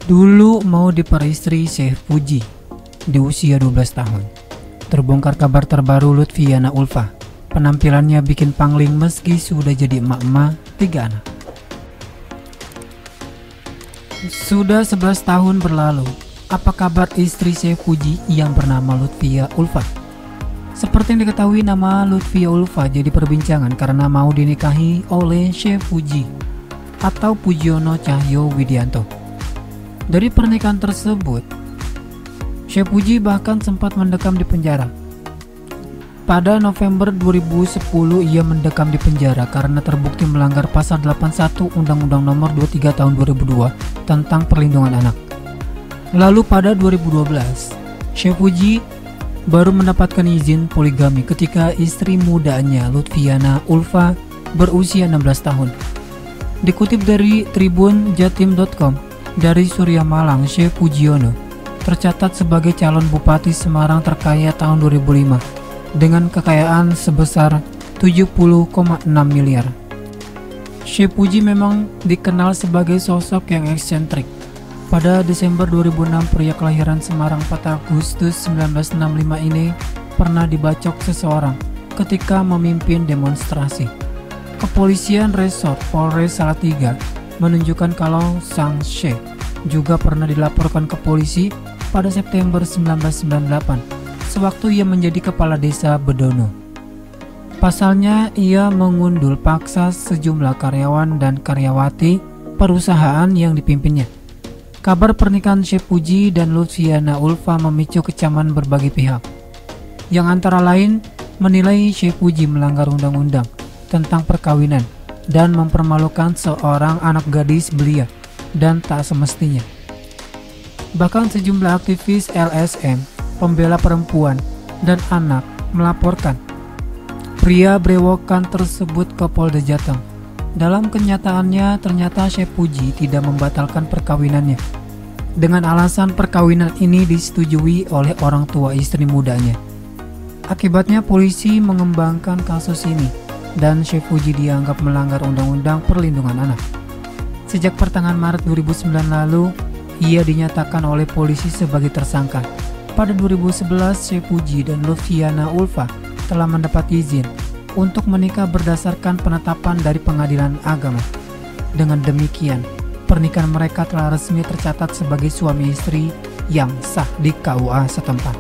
Dulu mau diperistri Syekh Puji di usia 12 tahun. Terbongkar kabar terbaru Lutfiana Ulfa. Penampilannya bikin pangling meski sudah jadi emak-emak 3 anak. Sudah 11 tahun berlalu. Apa kabar istri Syekh Puji yang bernama Lutfia Ulfa? Seperti yang diketahui, nama Lutfia Ulfa jadi perbincangan karena mau dinikahi oleh Syekh Puji atau Pujiono Cahyo Widianto. Dari pernikahan tersebut, Syekh Puji bahkan sempat mendekam di penjara. Pada November 2010 ia mendekam di penjara karena terbukti melanggar pasal 81 Undang-Undang Nomor 23 Tahun 2002 tentang perlindungan anak. Lalu pada 2012, Syekh Puji baru mendapatkan izin poligami ketika istri mudanya Lutfiana Ulfa berusia 16 tahun. Dikutip dari tribunjatim.com, dari Surya Malang, Syekh Pujiono tercatat sebagai calon Bupati Semarang terkaya tahun 2005 dengan kekayaan sebesar 70,6 miliar. Syekh Puji memang dikenal sebagai sosok yang eksentrik. Pada Desember 2006, pria kelahiran Semarang 4 Agustus 1965 ini pernah dibacok seseorang ketika memimpin demonstrasi. Kepolisian Resort Polres Salatiga menunjukkan kalau sang Syekh juga pernah dilaporkan ke polisi pada September 1998 sewaktu ia menjadi kepala desa Bedono. Pasalnya, ia mengundul paksa sejumlah karyawan dan karyawati perusahaan yang dipimpinnya. Kabar pernikahan Syekh Puji dan Lutfiana Ulfa memicu kecaman berbagai pihak, yang antara lain menilai Syekh Puji melanggar undang-undang tentang perkawinan dan mempermalukan seorang anak gadis belia dan tak semestinya. Bahkan sejumlah aktivis LSM, pembela perempuan dan anak melaporkan pria brewokan tersebut ke Polda Jateng. Dalam kenyataannya, ternyata Syekh Puji tidak membatalkan perkawinannya dengan alasan perkawinan ini disetujui oleh orang tua istri mudanya. Akibatnya polisi mengembangkan kasus ini dan Syekh Puji dianggap melanggar Undang-Undang Perlindungan Anak. Sejak pertengahan Maret 2009 lalu, ia dinyatakan oleh polisi sebagai tersangka. Pada 2011, Syekh Puji dan Lutfiana Ulfa telah mendapat izin untuk menikah berdasarkan penetapan dari Pengadilan Agama. Dengan demikian, pernikahan mereka telah resmi tercatat sebagai suami istri yang sah di KUA setempat.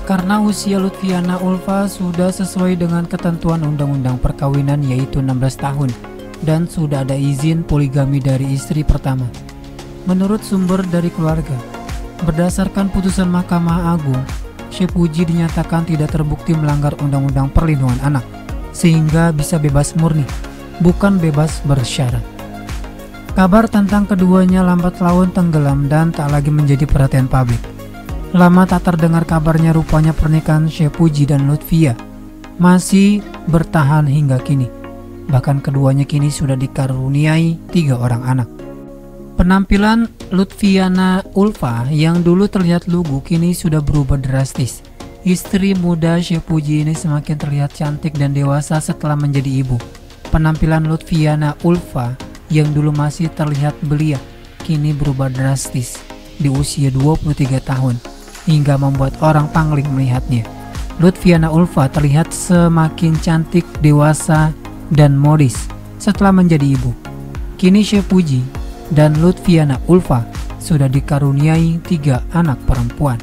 Karena usia Lutfiana Ulfa sudah sesuai dengan ketentuan Undang-Undang Perkawinan yaitu 16 tahun dan sudah ada izin poligami dari istri pertama. Menurut sumber dari keluarga, berdasarkan putusan Mahkamah Agung, Syekh Puji dinyatakan tidak terbukti melanggar Undang-Undang Perlindungan Anak sehingga bisa bebas murni, bukan bebas bersyarat. Kabar tentang keduanya lambat laun tenggelam dan tak lagi menjadi perhatian publik. Lama tak terdengar kabarnya, rupanya pernikahan Syekh Puji dan Lutfia masih bertahan hingga kini. Bahkan keduanya kini sudah dikaruniai 3 orang anak. Penampilan Lutfiana Ulfa yang dulu terlihat lugu kini sudah berubah drastis. Istri muda Syekh Puji ini semakin terlihat cantik dan dewasa setelah menjadi ibu. Penampilan Lutfiana Ulfa yang dulu masih terlihat belia kini berubah drastis di usia 23 tahun. Hingga membuat orang pangling melihatnya. Lutfiana Ulfa terlihat semakin cantik, dewasa, dan modis setelah menjadi ibu. Kini Syekh Puji dan Lutfiana Ulfa sudah dikaruniai 3 anak perempuan.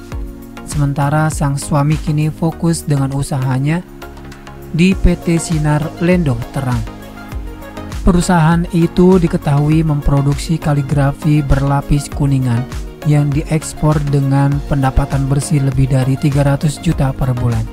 Sementara sang suami kini fokus dengan usahanya di PT Sinar Lendo Terang. Perusahaan itu diketahui memproduksi kaligrafi berlapis kuningan yang diekspor dengan pendapatan bersih lebih dari 300 juta per bulan.